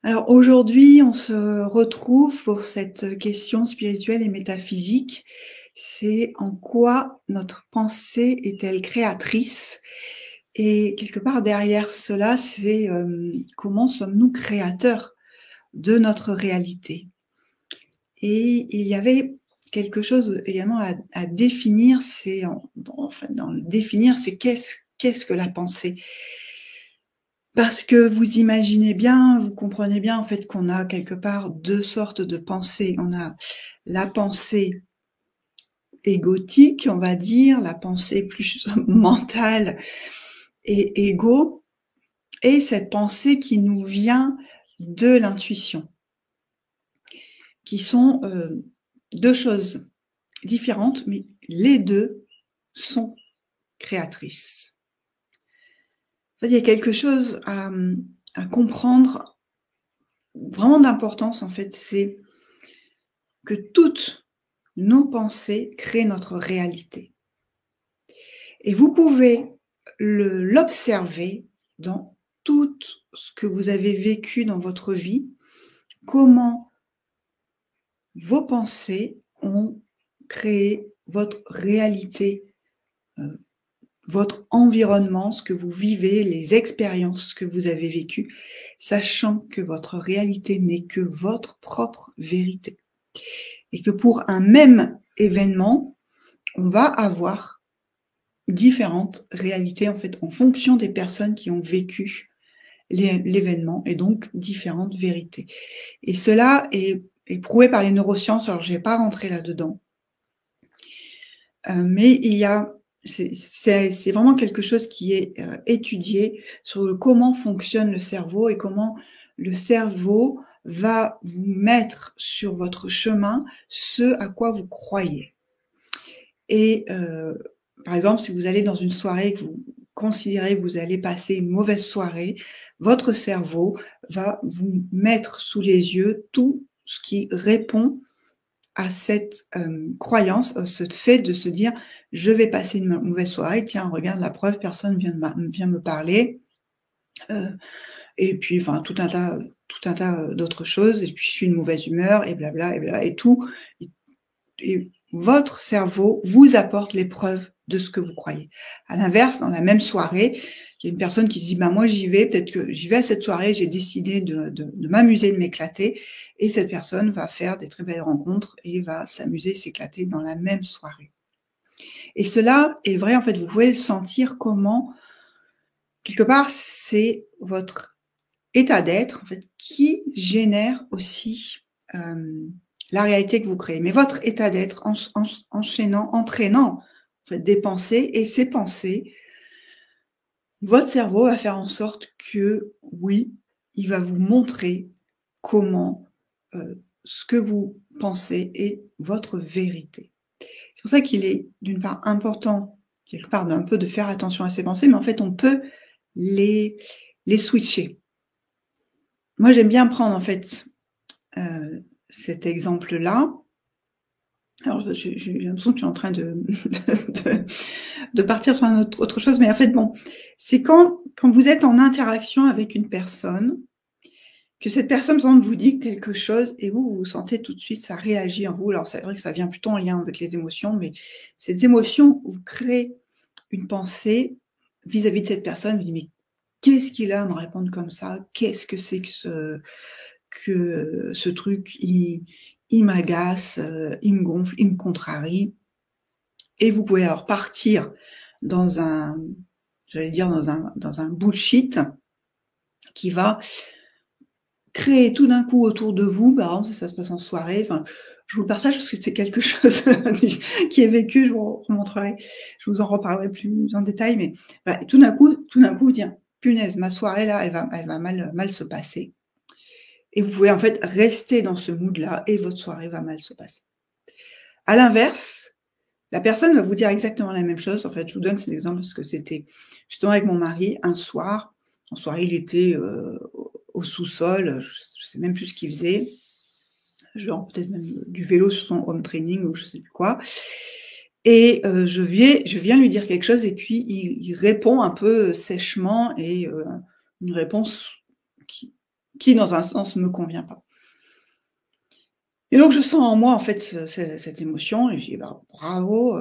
Alors aujourd'hui, on se retrouve pour cette question spirituelle et métaphysique. C'est en quoi notre pensée est-elle créatrice? Et quelque part derrière cela, c'est comment sommes-nous créateurs de notre réalité? Et il y avait quelque chose également à définir, c'est enfin, dans le définir, c'est qu'est-ce que la pensée? Parce que vous imaginez bien, vous comprenez bien en fait qu'on a quelque part 2 sortes de pensées. On a la pensée égotique, on va dire, la pensée plus mentale et égo, et cette pensée qui nous vient de l'intuition, qui sont, 2 choses différentes, mais les 2 sont créatrices. En fait, il y a quelque chose à comprendre vraiment d'importance en fait, c'est que toutes nos pensées créent notre réalité. Et vous pouvez l'observer dans tout ce que vous avez vécu dans votre vie, comment vos pensées ont créé votre réalité, heu, votre environnement, ce que vous vivez, les expériences que vous avez vécues, sachant que votre réalité n'est que votre propre vérité. Et que pour un même événement, on va avoir différentes réalités, en fait, en fonction des personnes qui ont vécu l'événement et donc différentes vérités. Et cela est prouvé par les neurosciences, alors je vais pas rentrer là-dedans, mais il y a c'est vraiment quelque chose qui est, étudié sur le comment fonctionne le cerveau et comment le cerveau va vous mettre sur votre chemin ce à quoi vous croyez. Et par exemple, si vous allez dans une soirée et que vous considérez que vous allez passer une mauvaise soirée, votre cerveau va vous mettre sous les yeux tout ce qui répond à cette, croyance, ce fait de se dire: «Je vais passer une mauvaise soirée, tiens regarde la preuve, personne vient me parler», heu et puis enfin tout un tas, d'autres choses et puis je suis de mauvaise humeur et blabla et tout et votre cerveau vous apporte les preuves de ce que vous croyez. À l'inverse, dans la même soirée, il y a une personne qui se dit: «Ben, moi, j'y vais, peut-être que j'y vais à cette soirée, j'ai décidé de m'amuser, de m'éclater» et cette personne va faire des très belles rencontres et va s'amuser, s'éclater dans la même soirée. Et cela est vrai, en fait, vous pouvez sentir comment, quelque part, c'est votre état d'être, en fait, qui génère aussi, la réalité que vous créez. Mais votre état d'être entraînant, en fait, des pensées et ces pensées, votre cerveau va faire en sorte que, oui, il va vous montrer comment, ce que vous pensez est votre vérité. C'est pour ça qu'il est, d'une part, important, quelque part, d'un peu de faire attention à ses pensées, mais en fait, on peut les les switcher. Moi, j'aime bien prendre, en fait, cet exemple-là. Alors j'ai l'impression que je suis en train de de partir sur autre chose, mais en fait, bon, c'est quand vous êtes en interaction avec une personne, que cette personne, par exemple, vous dit quelque chose et vous, vous sentez tout de suite, ça réagit en vous. Alors c'est vrai que ça vient plutôt en lien avec les émotions, mais ces émotions vous créent une pensée vis-à-vis de cette personne. Vous dites: «Mais qu'est-ce qu'il a à me répondre comme ça? Qu'est-ce que c'est que ce truc? Il m'agace, il me gonfle, il me contrarie» et vous pouvez alors partir dans un j'allais dire dans un bullshit qui va créer tout d'un coup autour de vous, par exemple, si ça se passe en soirée, enfin, je vous le partage parce que c'est quelque chose qui est vécu, je vous remontrerai, je vous en reparlerai plus en détail, mais voilà, et tout d'un coup, dire: «Punaise, ma soirée là, elle va mal se passer» et vous pouvez en fait rester dans ce mood-là et votre soirée va mal se passer. À l'inverse, la personne va vous dire exactement la même chose. En fait, je vous donne cet exemple parce que c'était justement avec mon mari un soir. En soirée, il était, au sous-sol, je sais même plus ce qu'il faisait, genre peut-être même du vélo sur son home training ou je sais plus quoi et je viens lui dire quelque chose et puis il répond un peu sèchement et une réponse qui qui dans un sens me convient pas. Et donc je sens en moi en fait cette émotion et je dis: «Bah, bravo»,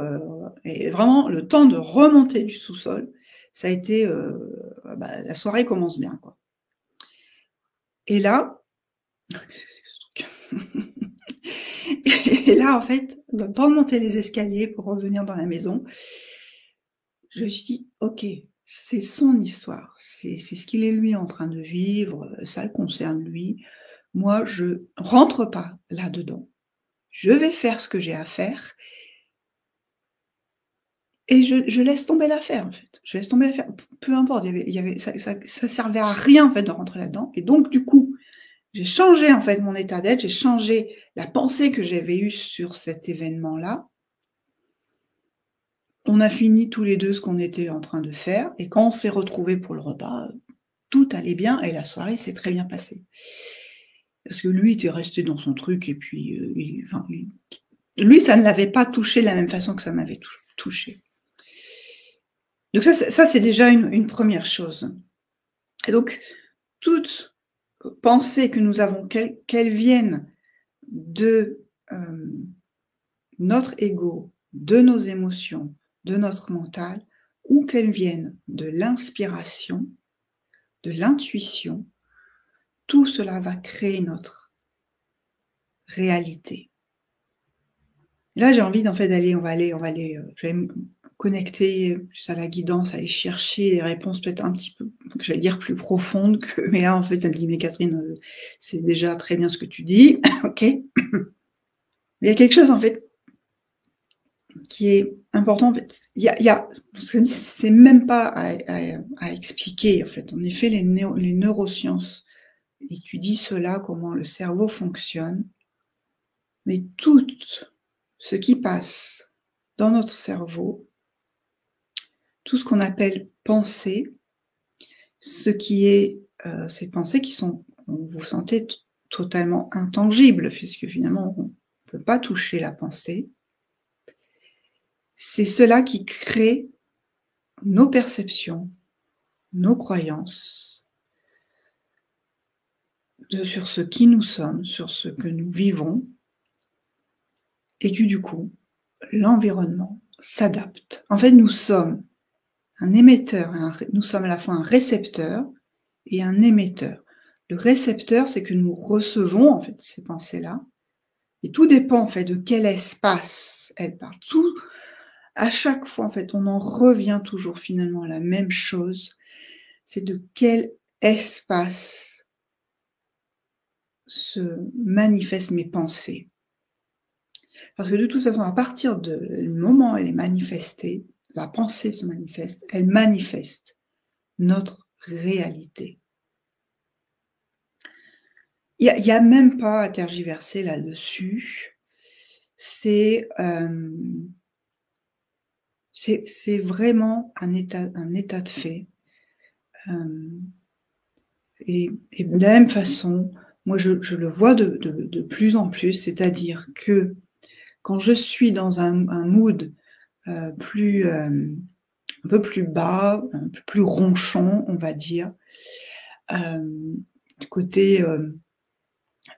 et vraiment le temps de remonter du sous-sol, ça a été, bah, la soirée commence bien, quoi. Et là, qu'est-ce que c'est que ce truc? Et là, en fait, dans le temps de monter les escaliers pour revenir dans la maison, je me suis dit: «OK, c'est son histoire, c'est ce qu'il est lui en train de vivre, ça le concerne lui. Moi, je rentre pas là-dedans. Je vais faire ce que j'ai à faire et je laisse tomber l'affaire, en fait. Je laisse tomber l'affaire. Peu importe, il y avait ça servait à rien, en fait, de rentrer là-dedans et donc du coup, j'ai changé, en fait, mon état d'être, j'ai changé la pensée que j'avais eue sur cet événement-là. On a fini tous les 2 ce qu'on était en train de faire et quand on s'est retrouvés pour le repas, tout allait bien et la soirée s'est très bien passée. Parce que lui était resté dans son truc et puis, lui, ça ne l'avait pas touché de la même façon que ça m'avait touché. Donc ça c'est déjà une 1re chose. Et donc toute pensée que nous avons, qu'elle vienne de, notre ego, de nos émotions, de notre mental, ou qu'elle vienne de l'inspiration, de l'intuition, tout cela va créer notre réalité. Là, j'ai envie d'en fait d'aller je vais me connecter plus à la guidance, aller chercher les réponses peut-être un petit peu, j'allais dire plus profondes que mais là en fait, elle me dit: «Mais Catherine, c'est déjà très bien ce que tu dis, OK». Mais il y a quelque chose en fait qui est important en fait. Il y a c'est même pas à expliquer en fait. En effet, les neurosciences étudient cela, comment le cerveau fonctionne, mais tout ce qui passe dans notre cerveau, tout ce qu'on appelle pensée, ce qui est, ces pensées qui sont, vous sentez totalement intangibles puisque finalement on ne peut pas toucher la pensée. C'est cela qui crée nos perceptions, nos croyances sur ce qui nous sommes, sur ce que nous vivons et que du coup, l'environnement s'adapte. En fait, nous sommes un émetteur, nous sommes à la fois un récepteur et un émetteur. Le récepteur, c'est que nous recevons en fait ces pensées-là et tout dépend en fait de quel espace elles partent. À chaque fois en fait, on en revient toujours finalement à la même chose, c'est de quel espace se manifestent mes pensées. Parce que de toute façon, à partir du moment où elle est manifestée, la pensée se manifeste, elle manifeste notre réalité. Il y a même pas à tergiverser là-dessus. C'est vraiment un état de fait. Hem et de la même façon, moi je le vois de plus en plus, c'est-à-dire que quand je suis dans un mood, plus, un peu plus bas, un peu plus ronchon, on va dire, hem, côté,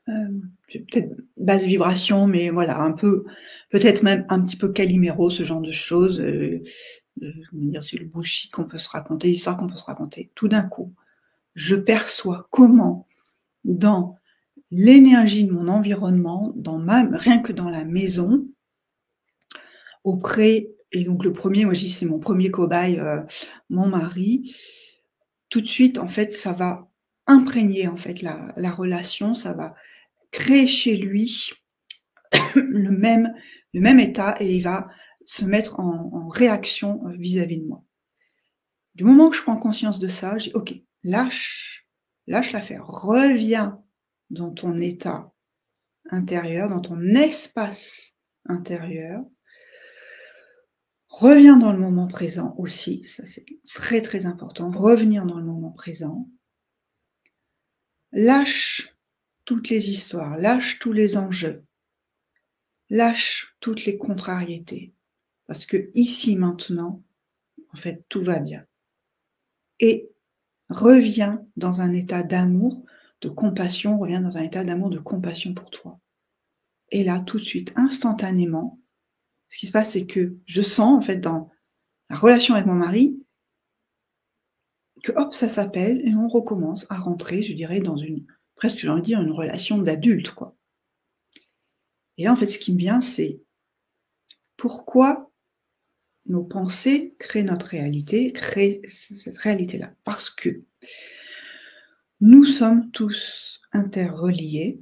peut-être basse vibration, mais voilà, un peu peut-être même un petit peu Calimero, ce genre de choses, comment dire? C'est le bullshit qu'on peut se raconter, l'histoire qu'on peut se raconter. Tout d'un coup, je perçois comment dans l'énergie de mon environnement, rien que dans la maison, auprès et donc le premier, moi je dis: «C'est mon premier cobaye, mon mari». Tout de suite, en fait, ça va imprégner, en fait, la relation, ça va créer chez lui le même le même état et il va se mettre en réaction, vis-à-vis de moi. Du moment que je prends conscience de ça, je dis: «OK, lâche l'affaire, reviens dans ton état intérieur, dans ton espace intérieur. Reviens dans le moment présent aussi», ça c'est très, très important, revenir dans le moment présent. Lâche toutes les histoires, lâche tous les enjeux, lâche toutes les contrariétés, parce que ici maintenant, en fait, tout va bien et reviens dans un état d'amour, de compassion, reviens dans un état d'amour, de compassion pour toi. Et là, tout de suite, instantanément, ce qui se passe, c'est que je sens, en fait, dans la relation avec mon mari, que hop, ça s'apaise et on recommence à rentrer, je dirais, dans une, presque j'ai envie de dire, une relation d'adulte, quoi. Et là, en fait, ce qui me vient, c'est pourquoi nos pensées créent notre réalité, créent cette réalité-là. Parce que nous sommes tous interreliés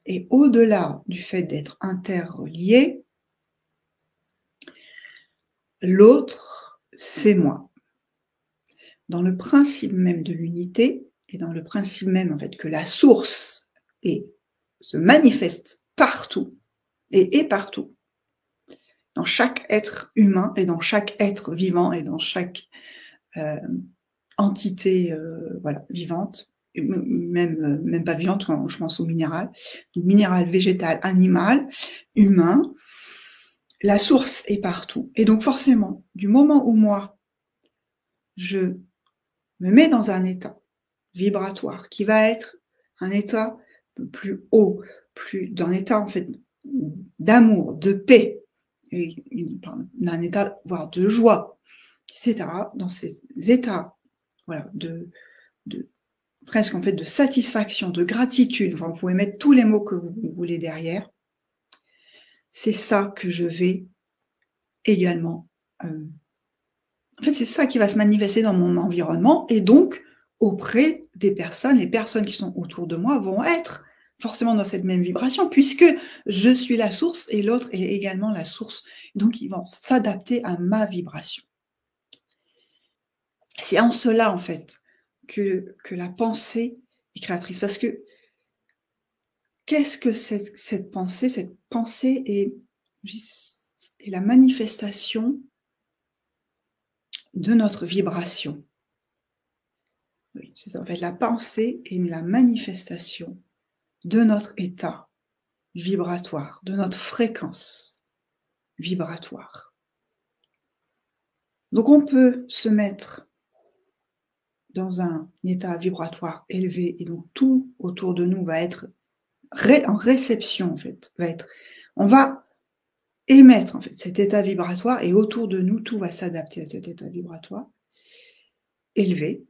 et au-delà du fait d'être interreliés, l'autre, c'est moi. Dans le principe même de l'unité et dans le principe même en fait que la source se manifeste partout et est partout, dans chaque être humain et dans chaque être vivant et dans chaque entité voilà, vivante, même pas vivante, je pense au minéral, donc minéral, végétal, animal, humain, la source est partout. Et donc forcément, du moment où moi, je me mets dans un état vibratoire qui va être un état plus haut, plus d'un état en fait d'amour, de paix, et d'un état voire de joie, etc. Dans ces états, voilà, de presque en fait de satisfaction, de gratitude. Enfin, vous pouvez mettre tous les mots que vous voulez derrière. C'est ça que je vais également. En fait, c'est ça qui va se manifester dans mon environnement et donc auprès des personnes. Les personnes qui sont autour de moi vont être forcément dans cette même vibration puisque je suis la source et l'autre est également la source. Donc, ils vont s'adapter à ma vibration. C'est en cela, en fait, que la pensée est créatrice. Parce que qu'est-ce que cette pensée? Cette pensée est la manifestation de notre vibration. Oui, c'est ça. En fait, la pensée est la manifestation de notre état vibratoire, de notre fréquence vibratoire. Donc, on peut se mettre dans un état vibratoire élevé et donc tout autour de nous va être en réception, en fait. On va émettre, en fait, cet état vibratoire et autour de nous, tout va s'adapter à cet état vibratoire élevé.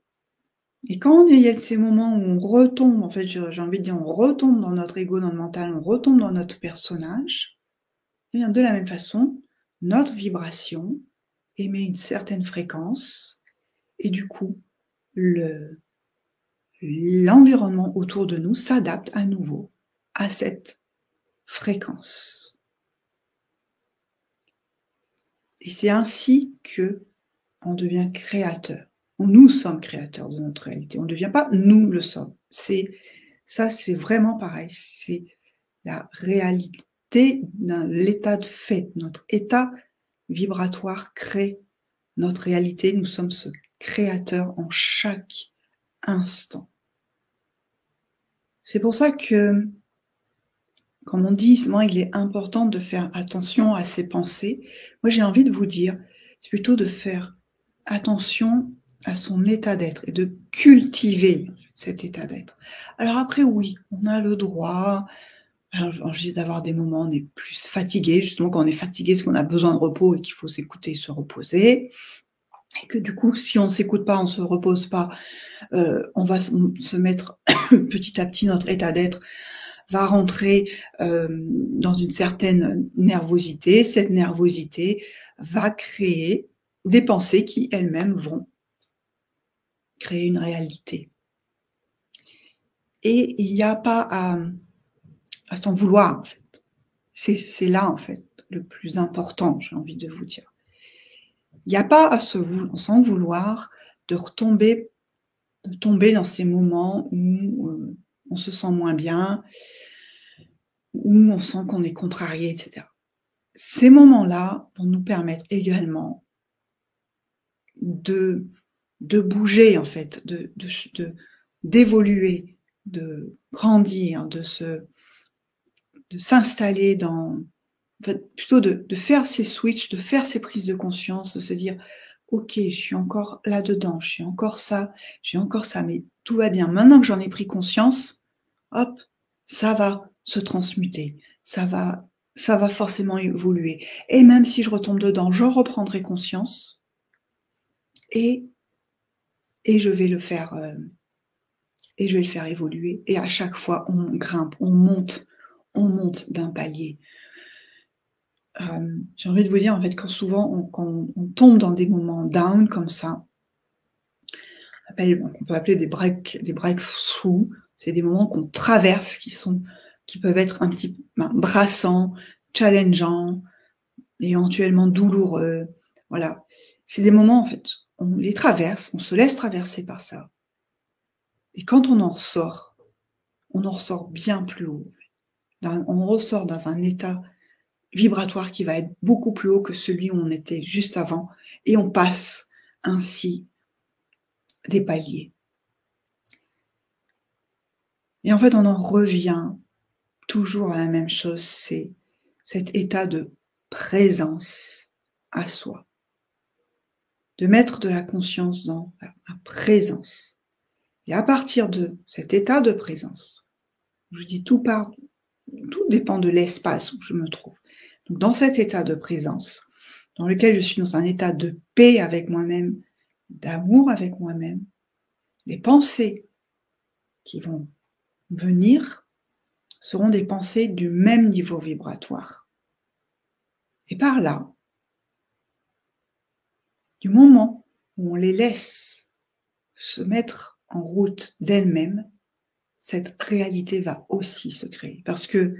Et quand il y a ces moments où on retombe, en fait, j'ai envie de dire, on retombe dans notre ego, dans le mental, on retombe dans notre personnage, et bien de la même façon, notre vibration émet une certaine fréquence, et du coup, l'environnement autour de nous s'adapte à nouveau à cette fréquence. Et c'est ainsi que on devient créateur. Nous sommes créateurs de notre réalité. On ne devient pas nous le sommes. C'est vraiment pareil. C'est la réalité d'un l'état de fait. Notre état vibratoire crée notre réalité. Nous sommes ce créateur en chaque instant. C'est pour ça que, comme on dit, souvent, il est important de faire attention à ses pensées. Moi, j'ai envie de vous dire, c'est plutôt de faire attention à son état d'être et de cultiver cet état d'être. Alors après, oui, on a le droit d'avoir des moments où on est plus fatigué, justement quand on est fatigué, c'est qu'on a besoin de repos et qu'il faut s'écouter et se reposer. Et que du coup, si on ne s'écoute pas, on ne se repose pas, on va se mettre petit à petit, notre état d'être va rentrer dans une certaine nervosité. Cette nervosité va créer des pensées qui elles-mêmes vont créer une réalité. Et il n'y a pas à s'en vouloir, en fait. C'est là, en fait, le plus important, j'ai envie de vous dire. Il n'y a pas à s'en vouloir de tomber dans ces moments où on se sent moins bien, où on sent qu'on est contrarié, etc. Ces moments-là vont nous permettre également de bouger, en fait, d'évoluer, de grandir, de s'installer dans... En fait, plutôt de faire ces switches, de faire ces prises de conscience, de se dire « Ok, je suis encore là-dedans, je suis encore ça, j'ai encore ça, mais tout va bien. Maintenant que j'en ai pris conscience, hop, ça va se transmuter, ça va forcément évoluer. Et même si je retombe dedans, j'en reprendrai conscience et je vais le faire évoluer. Et à chaque fois, on grimpe, on monte d'un palier. J'ai envie de vous dire, en fait, quand on tombe dans des moments down comme ça, qu'on peut appeler des breakthroughs, c'est des moments qu'on traverse qui peuvent être un petit peu brassants, challengeants, éventuellement douloureux. Voilà. C'est des moments, en fait, on les traverse, on se laisse traverser par ça. Et quand on en ressort bien plus haut. On ressort dans un état vibratoire qui va être beaucoup plus haut que celui où on était juste avant. Et on passe ainsi des paliers. Et en fait, on en revient toujours à la même chose, c'est cet état de présence à soi. De mettre de la conscience dans la présence. Et à partir de cet état de présence, je vous dis tout dépend de l'espace où je me trouve. Donc, dans cet état de présence, dans lequel je suis dans un état de paix avec moi-même, d'amour avec moi-même, les pensées qui vont venir seront des pensées du même niveau vibratoire. Et par là, du moment où on les laisse se mettre en route d'elles-mêmes, cette réalité va aussi se créer. Parce que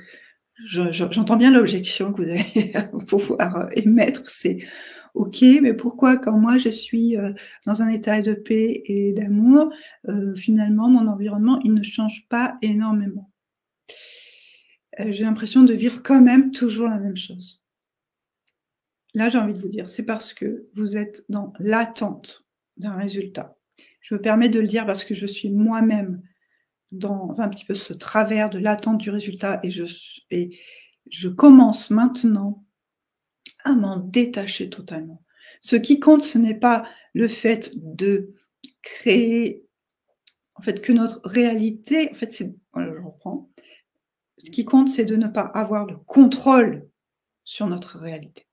j'entends bien l'objection que vous allez pouvoir émettre, c'est « Ok, mais pourquoi quand moi je suis dans un état de paix et d'amour, finalement mon environnement il ne change pas énormément ?» J'ai l'impression de vivre quand même toujours la même chose. Là, j'ai envie de vous dire, c'est parce que vous êtes dans l'attente d'un résultat. Je me permets de le dire parce que je suis moi-même dans un petit peu ce travers de l'attente du résultat et je commence maintenant à m'en détacher totalement. Ce qui compte, ce n'est pas le fait de créer, en fait, que notre réalité, en fait, voilà, je reprends. Ce qui compte, c'est de ne pas avoir de contrôle sur notre réalité.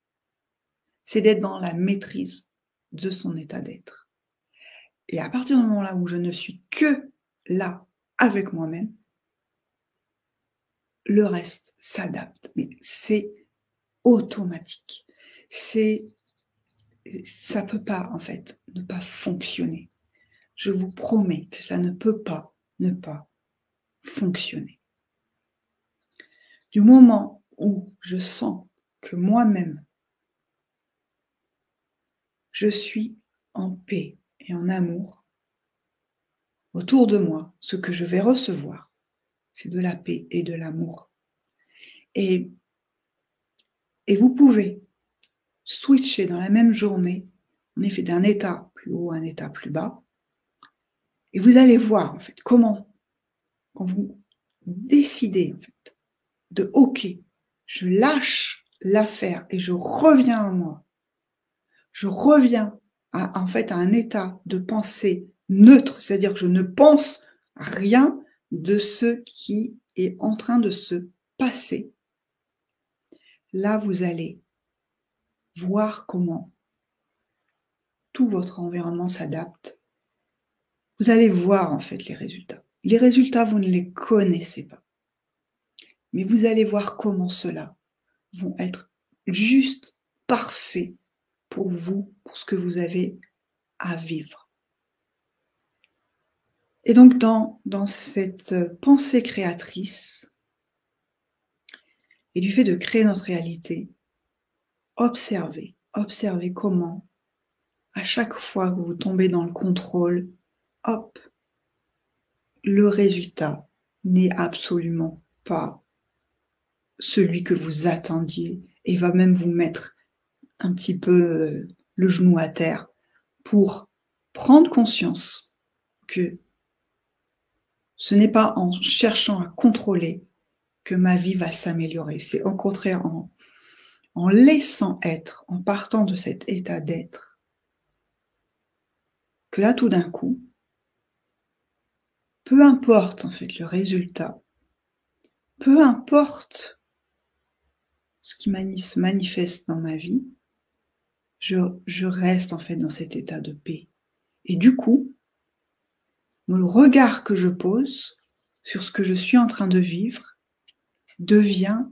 C'est d'être dans la maîtrise de son état d'être. Et à partir du moment-là où je ne suis que là, avec moi-même, le reste s'adapte. Mais c'est automatique. Ça peut pas, en fait, ne pas fonctionner. Je vous promets que ça ne peut pas ne pas fonctionner. Du moment où je sens que moi-même, je suis en paix et en amour, autour de moi, ce que je vais recevoir, c'est de la paix et de l'amour. Et vous pouvez switcher dans la même journée, en effet, d'un état plus haut à un état plus bas. Et vous allez voir, en fait, comment, quand vous décidez, en fait, de OK, je lâche l'affaire et je reviens à moi. Je reviens en fait, à un état de pensée neutre, c'est-à-dire que je ne pense rien de ce qui est en train de se passer. Là, vous allez voir comment tout votre environnement s'adapte. Vous allez voir en fait les résultats. Les résultats, vous ne les connaissez pas. Mais vous allez voir comment ceux-là vont être juste parfaits pour vous, pour ce que vous avez à vivre. Et donc, dans cette pensée créatrice et du fait de créer notre réalité, observez comment, à chaque fois que vous tombez dans le contrôle, hop, le résultat n'est absolument pas celui que vous attendiez et va même vous mettre un petit peu le genou à terre pour prendre conscience que ce n'est pas en cherchant à contrôler que ma vie va s'améliorer. C'est au contraire en laissant être, en partant de cet état d'être, que là, tout d'un coup, peu importe en fait le résultat, peu importe ce qui se manifeste dans ma vie, je reste en fait dans cet état de paix. Et du coup, le regard que je pose sur ce que je suis en train de vivre devient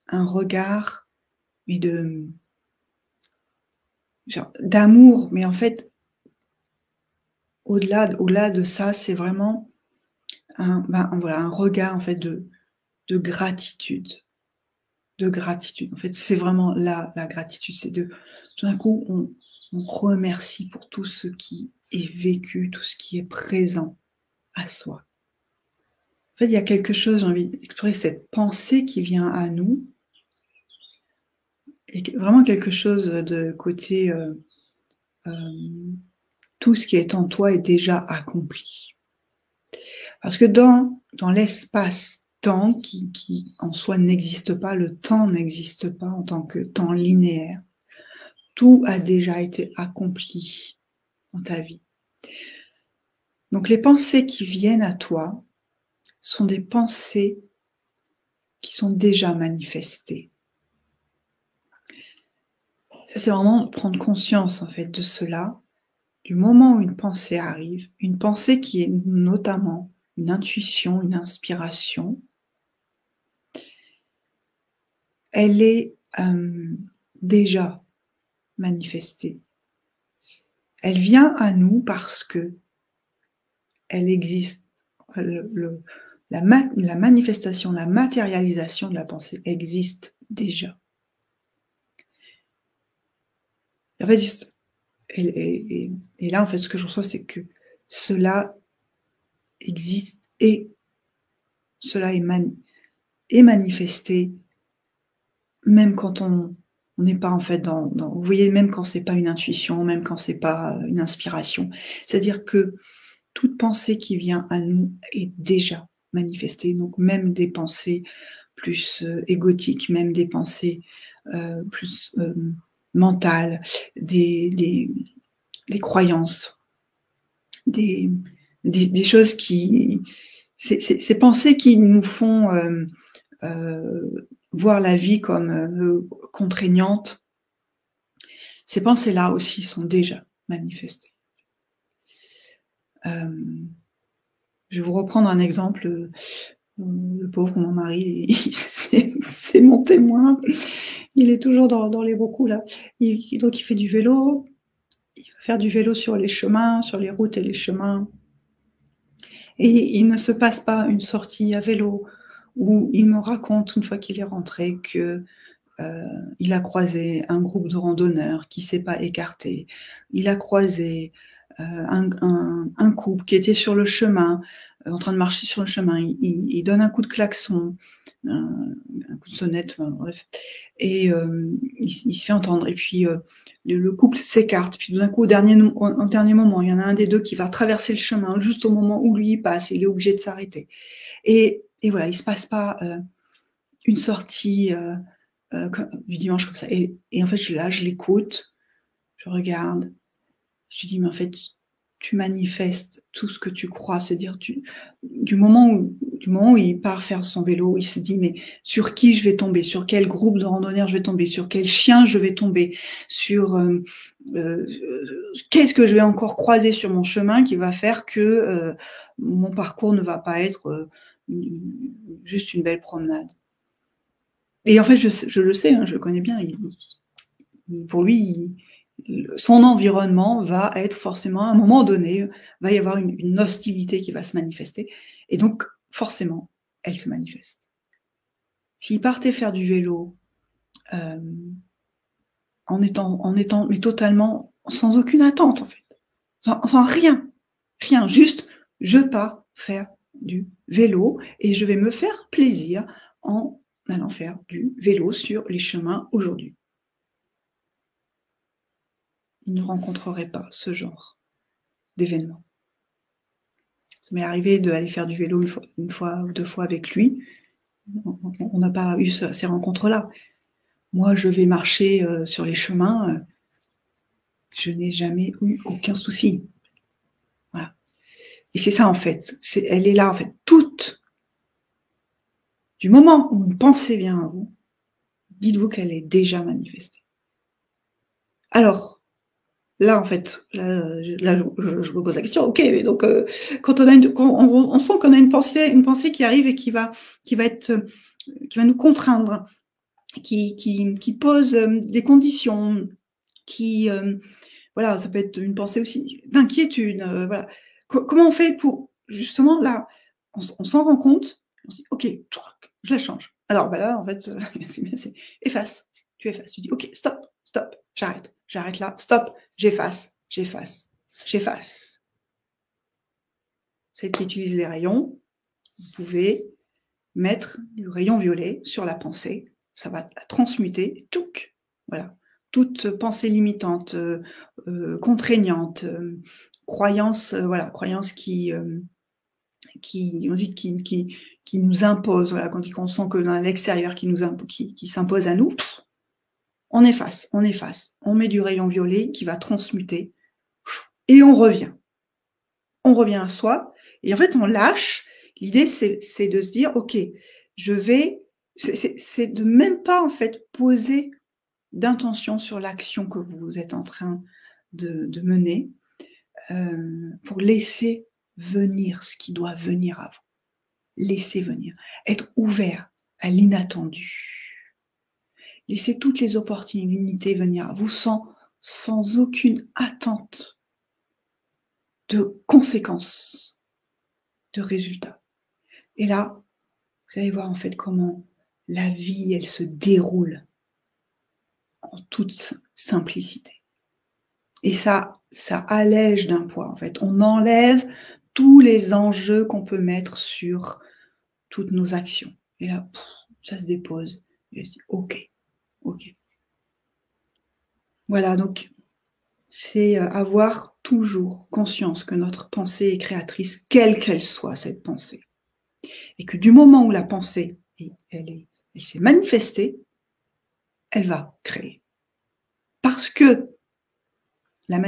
un regard d'amour, mais en fait, au-delà de ça, c'est vraiment un regard en fait de gratitude. De gratitude. En fait, c'est vraiment la gratitude. C'est tout d'un coup, on remercie pour tout ce qui est vécu, tout ce qui est présent à soi. En fait, il y a quelque chose, j'ai envie d'explorer cette pensée qui vient à nous, et vraiment quelque chose de côté tout ce qui est en toi est déjà accompli. Parce que dans l'espace-temps qui en soi n'existe pas, le temps n'existe pas en tant que temps linéaire, tout a déjà été accompli dans ta vie. Donc les pensées qui viennent à toi sont des pensées qui sont déjà manifestées. Ça, c'est vraiment prendre conscience en fait de cela, du moment où une pensée arrive, une pensée qui est notamment une intuition, une inspiration, elle est déjà manifestée. Elle vient à nous parce que elle existe. La manifestation, la matérialisation de la pensée existe déjà. En fait, et là, en fait, ce que je reçois, c'est que cela existe et cela est manifesté, même quand on n'est pas en fait vous voyez, même quand c'est pas une intuition, même quand c'est pas une inspiration. C'est-à-dire que toute pensée qui vient à nous est déjà manifestée. Donc même des pensées plus égotiques, même des pensées plus mentales, des croyances, des choses qui... Ces pensées qui nous font voir la vie comme contraignante, ces pensées-là aussi sont déjà manifestées. Je vais vous reprendre un exemple. Le pauvre, mon mari, c'est mon témoin. Il est toujours dans les beaux coups, là. Donc, il fait du vélo. Il va faire du vélo sur les chemins, sur les routes et les chemins. Et il ne se passe pas une sortie à vélo où il me raconte, une fois qu'il est rentré, que il a croisé un groupe de randonneurs qui ne s'est pas écarté. Il a croisé un couple qui était sur le chemin, en train de marcher sur le chemin. Il donne un coup de klaxon, un coup de sonnette, enfin, bref. Et il se fait entendre. Et puis le couple s'écarte. Puis d'un coup, au dernier moment, il y en a un des deux qui va traverser le chemin juste au moment où lui il passe. Il est obligé de s'arrêter. Et voilà, il ne se passe pas une sortie du dimanche comme ça. Et en fait, je l'écoute, je regarde, je dis, mais en fait, tu manifestes tout ce que tu crois. C'est-à-dire, du moment où il part faire son vélo, il se dit, mais sur qui je vais tomber? Sur quel groupe de randonneurs je vais tomber? Sur quel chien je vais tomber? Sur qu'est-ce que je vais encore croiser sur mon chemin qui va faire que mon parcours ne va pas être juste une belle promenade? Et en fait, je le sais, hein, je le connais bien. Pour lui, son environnement va être forcément, à un moment donné, va y avoir une hostilité qui va se manifester. Et donc, forcément, elle se manifeste. S'il partait faire du vélo en étant mais totalement sans aucune attente, en fait, sans rien, juste, je pars faire du vélo et je vais me faire plaisir en allant faire du vélo sur les chemins aujourd'hui. Il ne rencontrerait pas ce genre d'événement. Ça m'est arrivé d'aller faire du vélo une fois ou deux fois avec lui. On n'a pas eu ces rencontres-là. Moi, je vais marcher sur les chemins. Je n'ai jamais eu aucun souci. Voilà. Et c'est ça en fait, elle est là en fait, toute. Du moment où une pensée vient à vous, dites-vous qu'elle est déjà manifestée. Alors, là en fait, là je me pose la question, ok, mais donc quand on sent qu'on a une pensée qui arrive et qui va nous contraindre, qui pose des conditions, voilà, ça peut être une pensée aussi d'inquiétude, voilà. Comment on fait pour, justement, là, on s'en rend compte, on se dit, ok, je la change. Alors, bah là, en fait, c'est efface, tu effaces, tu dis, ok, stop, stop, j'arrête là, stop, j'efface. Celle qui utilise les rayons, vous pouvez mettre du rayon violet sur la pensée, ça va la transmuter, touc, voilà. Toute pensée limitante, contraignante, croyance, voilà, croyance qui nous impose, voilà, quand on sent que dans l'extérieur qui s'impose à nous, on efface, on met du rayon violet qui va transmuter, et on revient à soi, et en fait on lâche. L'idée c'est de se dire, ok, je vais, c'est de même pas en fait poser d'intention sur l'action que vous êtes en train de mener, pour laisser venir ce qui doit venir à vous. Laisser venir, être ouvert à l'inattendu. Laissez toutes les opportunités venir à vous sans aucune attente de conséquences, de résultats. Et là, vous allez voir en fait comment la vie, elle se déroule en toute simplicité. Et ça allège d'un poids en fait. On enlève tous les enjeux qu'on peut mettre sur toutes nos actions. Et là, ça se dépose. Et je dis, ok. Voilà, donc c'est avoir toujours conscience que notre pensée est créatrice, quelle qu'elle soit cette pensée. Et que du moment où la pensée, elle s'est manifestée, elle va créer. Parce que la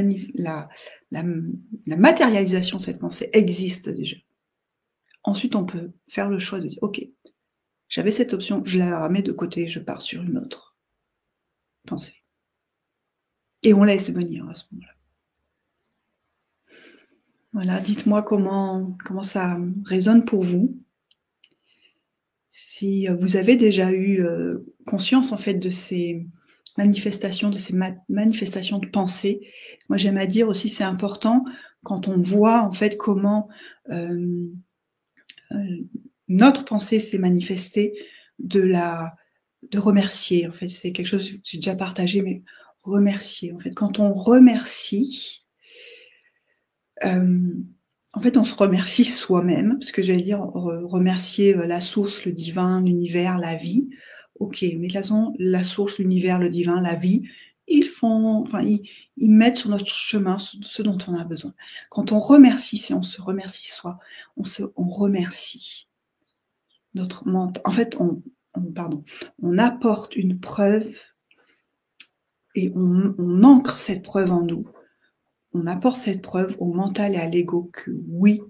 matérialisation de cette pensée existe déjà. Ensuite, on peut faire le choix de dire, ok, j'avais cette option, je la mets de côté, je pars sur une autre pensée. Et on laisse venir à ce moment-là. Voilà, dites-moi comment ça résonne pour vous. Si vous avez déjà eu conscience en fait de ces manifestations, de pensée. Moi, j'aime à dire aussi, c'est important quand on voit en fait comment notre pensée s'est manifestée, de remercier. En fait, c'est quelque chose que j'ai déjà partagé, mais remercier. En fait, quand on remercie, en fait, on se remercie soi-même, parce que j'allais dire remercier la source, le divin, l'univers, la vie. Ok, mais de toute façon, la source, l'univers, le divin, la vie, ils mettent sur notre chemin ce dont on a besoin. Quand on remercie, c'est on se remercie soi, on remercie notre mental. En fait, on apporte une preuve et on ancre cette preuve en nous. On apporte cette preuve au mental et à l'ego que oui,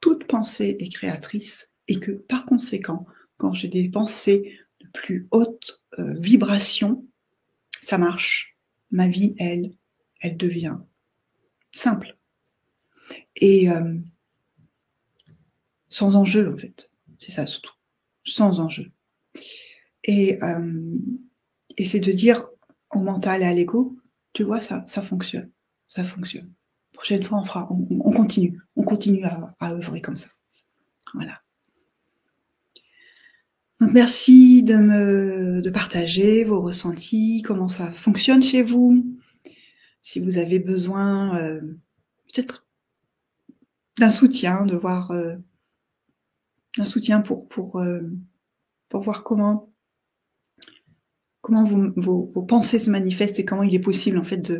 toute pensée est créatrice, et que par conséquent, quand j'ai des pensées de plus haute vibration, ça marche. Ma vie, elle devient simple. Et sans enjeu, en fait. C'est ça surtout. Sans enjeu. Et c'est de dire au mental et à l'ego, tu vois, ça fonctionne. Ça fonctionne. Prochaine fois, on continue à œuvrer comme ça. Voilà. Donc, merci de partager vos ressentis, comment ça fonctionne chez vous. Si vous avez besoin peut-être d'un soutien, d'un soutien pour voir comment vos pensées se manifestent et comment il est possible en fait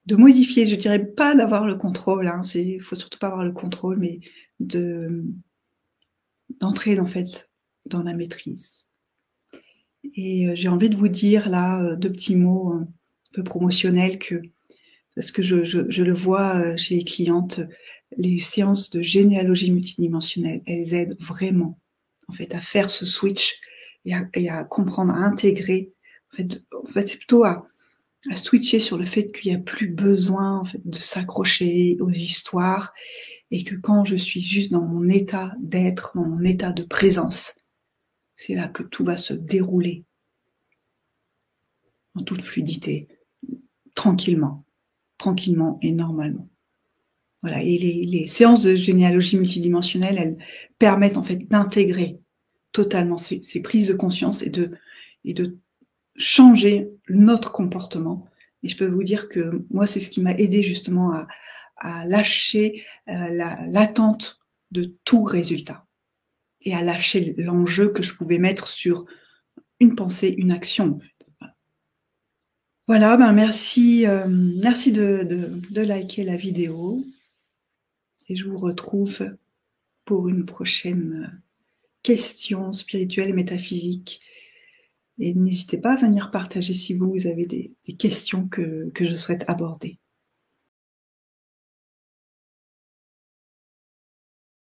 de modifier. Je dirais pas d'avoir le contrôle, il faut surtout pas avoir le contrôle, mais d'entrer en fait dans la maîtrise. Et j'ai envie de vous dire là 2 petits mots un peu promotionnels, que parce que je le vois chez les clientes, les séances de généalogie multidimensionnelle, elles aident vraiment, en fait, à faire ce switch et à comprendre, à intégrer. En fait, c'est plutôt à switcher sur le fait qu'il n'y a plus besoin, en fait, de s'accrocher aux histoires et que quand je suis juste dans mon état d'être, dans mon état de présence, c'est là que tout va se dérouler en toute fluidité, tranquillement et normalement. Voilà, et les séances de généalogie multidimensionnelle, elles permettent en fait d'intégrer totalement ces prises de conscience et de changer notre comportement. Et je peux vous dire que moi, c'est ce qui m'a aidé justement à lâcher l'attente de tout résultat et à lâcher l'enjeu que je pouvais mettre sur une pensée, une action, en fait. Voilà, ben merci, merci de liker la vidéo et je vous retrouve pour une prochaine question spirituelle et métaphysique. Et n'hésitez pas à venir partager si vous avez des questions que je souhaite aborder.